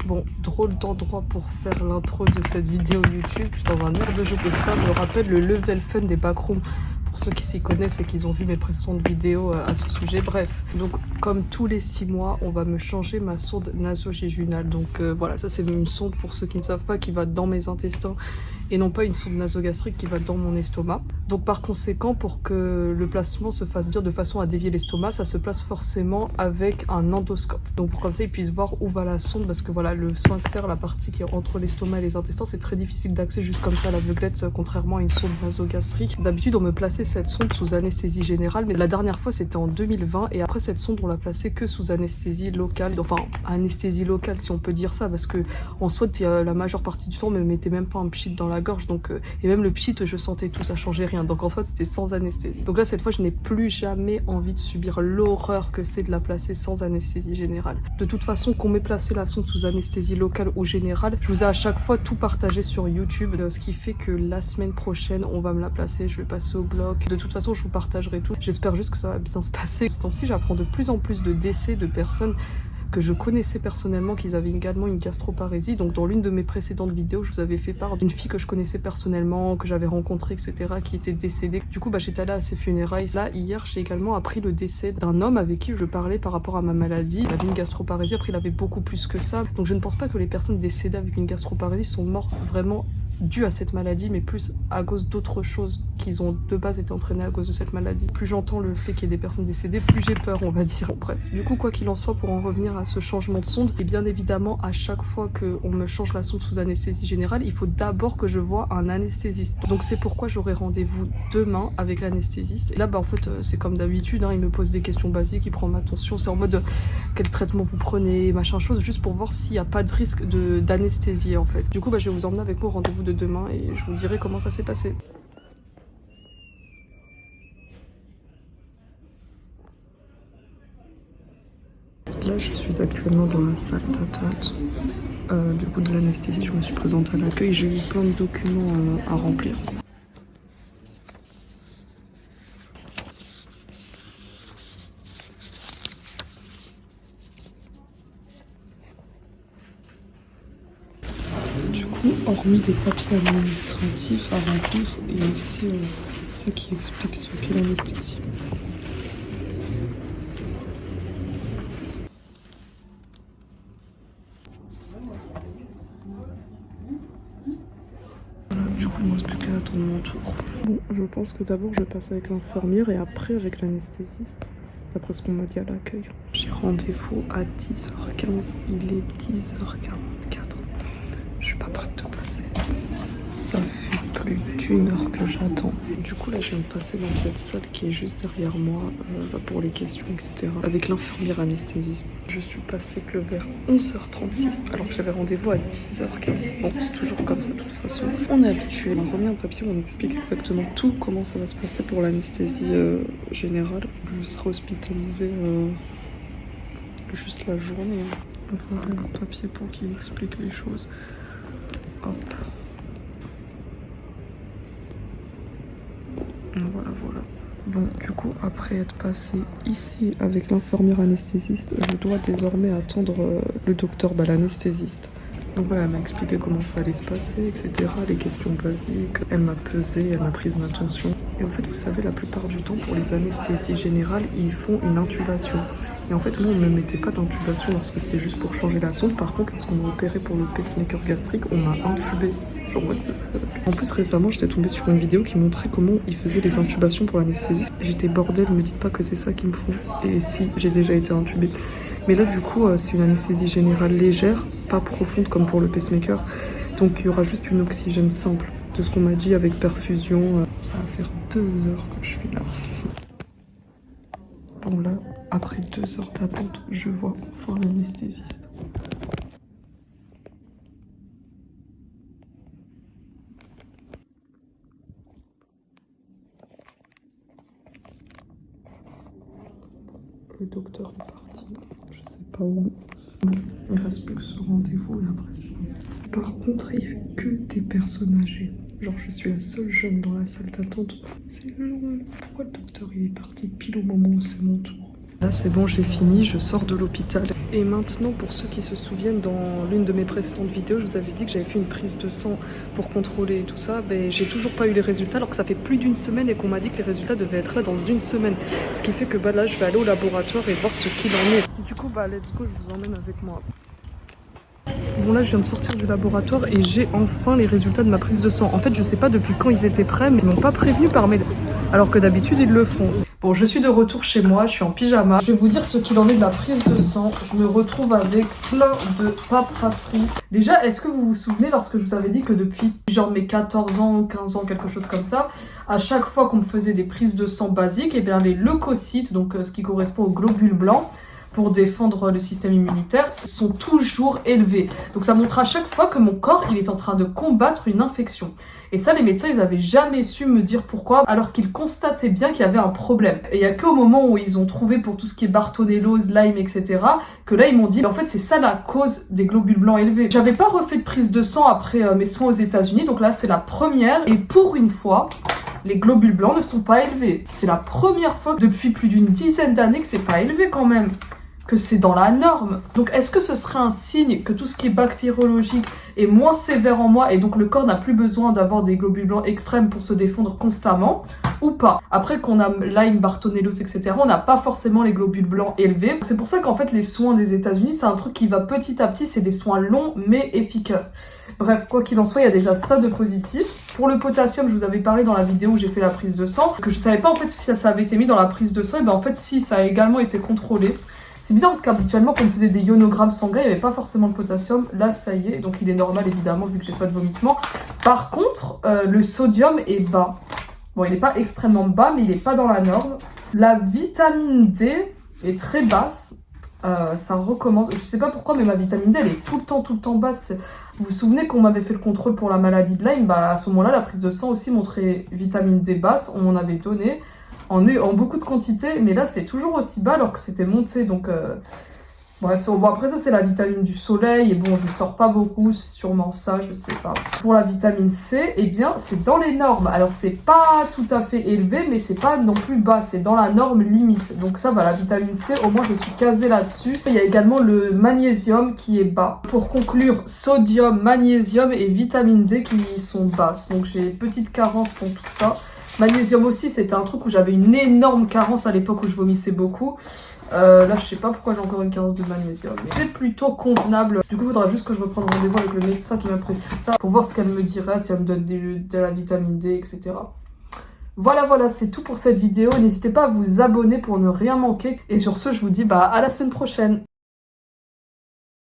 Bon, drôle d'endroit pour faire l'intro de cette vidéo YouTube. Je suis dans un air de jeu et ça me rappelle le level fun des backrooms. Pour ceux qui s'y connaissent et qui ont vu mes précédentes vidéos à ce sujet. Bref, donc comme tous les 6 mois, on va me changer ma sonde nasogéginale. Donc voilà, ça c'est une sonde pour ceux qui ne savent pas qui va dans mes intestins et non pas une sonde nasogastrique qui va dans mon estomac. Donc par conséquent, pour que le placement se fasse bien de façon à dévier l'estomac, ça se place forcément avec un endoscope. Donc pour comme ça, ils puissent voir où va la sonde parce que voilà, le sphincter, la partie qui est entre l'estomac et les intestins, c'est très difficile d'accès juste comme ça à l'aveuglette, contrairement à une sonde nasogastrique. D'habitude, on me plaçait cette sonde sous anesthésie générale, mais la dernière fois, c'était en 2020 et après cette sonde, on l'a placée que sous anesthésie locale. Enfin, anesthésie locale si on peut dire ça, parce que en soit, la majeure partie du temps, on me mettait même pas un pchit dans la gorge, donc et même le pchit, je sentais tout, ça changeait rien. Donc en soit, c'était sans anesthésie. Donc là, cette fois, je n'ai plus jamais envie de subir l'horreur que c'est de la placer sans anesthésie générale. De toute façon, qu'on m'ait placé la sonde sous anesthésie locale ou générale, je vous ai à chaque fois tout partagé sur YouTube, ce qui fait que la semaine prochaine, on va me la placer, je vais passer au bloc. De toute façon, je vous partagerai tout. J'espère juste que ça va bien se passer. Ce temps-ci, j'apprends de plus en plus de décès de personnes que je connaissais personnellement, qu'ils avaient également une gastroparésie. Donc dans l'une de mes précédentes vidéos, je vous avais fait part d'une fille que je connaissais personnellement, que j'avais rencontrée, etc., qui était décédée. Du coup, j'étais allée à ses funérailles. Là, hier, j'ai également appris le décès d'un homme avec qui je parlais par rapport à ma maladie. Il avait une gastroparésie, après il avait beaucoup plus que ça. Donc je ne pense pas que les personnes décédées avec une gastroparésie sont mortes vraiment dû à cette maladie, mais plus à cause d'autres choses qu'ils ont de base été entraînés à cause de cette maladie. Plus j'entends le fait qu'il y ait des personnes décédées, plus j'ai peur, on va dire. Bon, bref, du coup, quoi qu'il en soit, pour en revenir à ce changement de sonde, et bien évidemment, à chaque fois qu'on me change la sonde sous anesthésie générale, il faut d'abord que je voie un anesthésiste. Donc c'est pourquoi j'aurai rendez-vous demain avec l'anesthésiste. Et là, en fait, c'est comme d'habitude, il me pose des questions basiques, il prend ma tension, c'est en mode quel traitement vous prenez, machin chose, juste pour voir s'il n'y a pas de risque d'anesthésie, en fait. Du coup, je vais vous emmener avec moi au rendez-vous de demain et je vous dirai comment ça s'est passé. Là, je suis actuellement dans la salle d'attente du coup de l'anesthésie. Je me suis présentée à l'accueil, j'ai eu plein de documents à remplir. Du coup, hormis les papiers administratifs à remplir, il y a aussi ça qui explique ce qu'est l'anesthésie. Du coup, il ne me reste plus qu'à attendre mon tour. Bon, je pense que d'abord je vais passer avec l'infirmière et après avec l'anesthésiste, d'après ce qu'on m'a dit à l'accueil. J'ai rendez-vous à 10h15, il est 10h44. Je suis pas prête de passer. Ça fait plus d'1 heure que j'attends. Du coup, là, je viens de passer dans cette salle qui est juste derrière moi pour les questions, etc. Avec l'infirmière anesthésiste. Je suis passée que vers 11h36 alors que j'avais rendez-vous à 10h15. Bon, c'est toujours comme ça de toute façon. On est habitué. On remet un papier où on explique exactement tout, comment ça va se passer pour l'anesthésie générale. Je serai hospitalisée juste la journée. Voilà le papier pour qu'il explique les choses. Hop. Voilà. Bon, du coup, après être passé ici avec l'infirmière anesthésiste, je dois désormais attendre le docteur, l'anesthésiste. Donc voilà, elle m'a expliqué comment ça allait se passer, etc. Les questions basiques. Elle m'a pesé, elle m'a prise ma tension. Et en fait, vous savez, la plupart du temps, pour les anesthésies générales, ils font une intubation. Et en fait, moi, on ne me mettait pas d'intubation parce que c'était juste pour changer la sonde. Par contre, lorsqu'on m'a opéré pour le pacemaker gastrique, on m'a intubé. Genre, what the fuck. En plus, récemment, j'étais tombée sur une vidéo qui montrait comment ils faisaient les intubations pour l'anesthésiste. J'étais bordel, me dites pas que c'est ça qu'ils me font. Et si, j'ai déjà été intubée. Mais là, du coup, c'est une anesthésie générale légère, pas profonde comme pour le pacemaker. Donc, il y aura juste une oxygène simple. De ce qu'on m'a dit avec perfusion. Ça va faire 2 heures que je suis là. Bon, là, après 2 heures d'attente, je vois enfin l'anesthésiste. Le docteur est parti, je sais pas où. Bon, il reste plus que ce rendez-vous et après c'est bon. Par contre, il n'y a que des personnes âgées. Genre, je suis la seule jeune dans la salle d'attente. C'est long. Pourquoi le docteur il est parti pile au moment où c'est mon tour? Là c'est bon, j'ai fini, je sors de l'hôpital. Et maintenant, pour ceux qui se souviennent, dans l'une de mes précédentes vidéos, je vous avais dit que j'avais fait une prise de sang pour contrôler tout ça. Ben, j'ai toujours pas eu les résultats alors que ça fait plus d'une semaine et qu'on m'a dit que les résultats devaient être là dans une semaine. Ce qui fait que bah, là je vais aller au laboratoire et voir ce qu'il en est. Du coup bah let's go, je vous emmène avec moi. Bon là je viens de sortir du laboratoire et j'ai enfin les résultats de ma prise de sang. En fait je sais pas depuis quand ils étaient prêts mais ils m'ont pas prévenu par mail. Alors que d'habitude ils le font. Bon je suis de retour chez moi, je suis en pyjama. Je vais vous dire ce qu'il en est de la prise de sang. Je me retrouve avec plein de paperasserie. Déjà est-ce que vous vous souvenez lorsque je vous avais dit que depuis genre mes 14 ans, 15 ans, quelque chose comme ça, à chaque fois qu'on me faisait des prises de sang basiques, et bien les leucocytes, donc ce qui correspond aux globules blancs, pour défendre le système immunitaire, sont toujours élevés. Donc ça montre à chaque fois que mon corps, il est en train de combattre une infection. Et ça, les médecins, ils avaient jamais su me dire pourquoi, alors qu'ils constataient bien qu'il y avait un problème. Et il y a qu'au moment où ils ont trouvé pour tout ce qui est Bartonellose, Lyme, etc., que là, ils m'ont dit, en fait, c'est ça la cause des globules blancs élevés. J'avais pas refait de prise de sang après mes soins aux États-Unis, donc là, c'est la première. Et pour une fois, les globules blancs ne sont pas élevés. C'est la première fois depuis plus d'une dizaine d'années que c'est pas élevé quand même. Que c'est dans la norme. Donc est-ce que ce serait un signe que tout ce qui est bactériologique est moins sévère en moi et donc le corps n'a plus besoin d'avoir des globules blancs extrêmes pour se défendre constamment ou pas? Après qu'on a Lyme, Bartonellose, etc., on n'a pas forcément les globules blancs élevés. C'est pour ça qu'en fait les soins des États-Unis, c'est un truc qui va petit à petit, c'est des soins longs mais efficaces. Bref, quoi qu'il en soit, il y a déjà ça de positif. Pour le potassium, je vous avais parlé dans la vidéo où j'ai fait la prise de sang, que je savais pas en fait si ça avait été mis dans la prise de sang, et ben en fait si, ça a également été contrôlé. C'est bizarre parce qu'habituellement, quand on faisait des ionogrammes sanguins, il n'y avait pas forcément le potassium. Là, ça y est, donc il est normal évidemment vu que j'ai pas de vomissement. Par contre, le sodium est bas. Bon, il n'est pas extrêmement bas, mais il n'est pas dans la norme. La vitamine D est très basse. Ça recommence. Je sais pas pourquoi, mais ma vitamine D, elle est tout le temps basse. Vous vous souvenez qu'on m'avait fait le contrôle pour la maladie de Lyme? Bah, à ce moment-là, la prise de sang aussi montrait vitamine D basse. On m'en avait donné. En beaucoup de quantité, mais là c'est toujours aussi bas alors que c'était monté, donc bref, bon après ça c'est la vitamine du soleil, et bon je sors pas beaucoup, c'est sûrement ça, je sais pas. Pour la vitamine C, eh bien c'est dans les normes, alors c'est pas tout à fait élevé, mais c'est pas non plus bas, c'est dans la norme limite, donc ça va, la vitamine C, au moins je suis casée là-dessus. Il y a également le magnésium qui est bas. Pour conclure, sodium, magnésium et vitamine D qui sont basses, donc j'ai une petite carence pour tout ça. Magnésium aussi, c'était un truc où j'avais une énorme carence à l'époque où je vomissais beaucoup. Là, je sais pas pourquoi j'ai encore une carence de magnésium. Mais c'est plutôt convenable. Du coup, il faudra juste que je reprenne rendez-vous avec le médecin qui m'a prescrit ça pour voir ce qu'elle me dirait, si elle me donne de la vitamine D, etc. Voilà, c'est tout pour cette vidéo. N'hésitez pas à vous abonner pour ne rien manquer. Et sur ce, je vous dis à la semaine prochaine.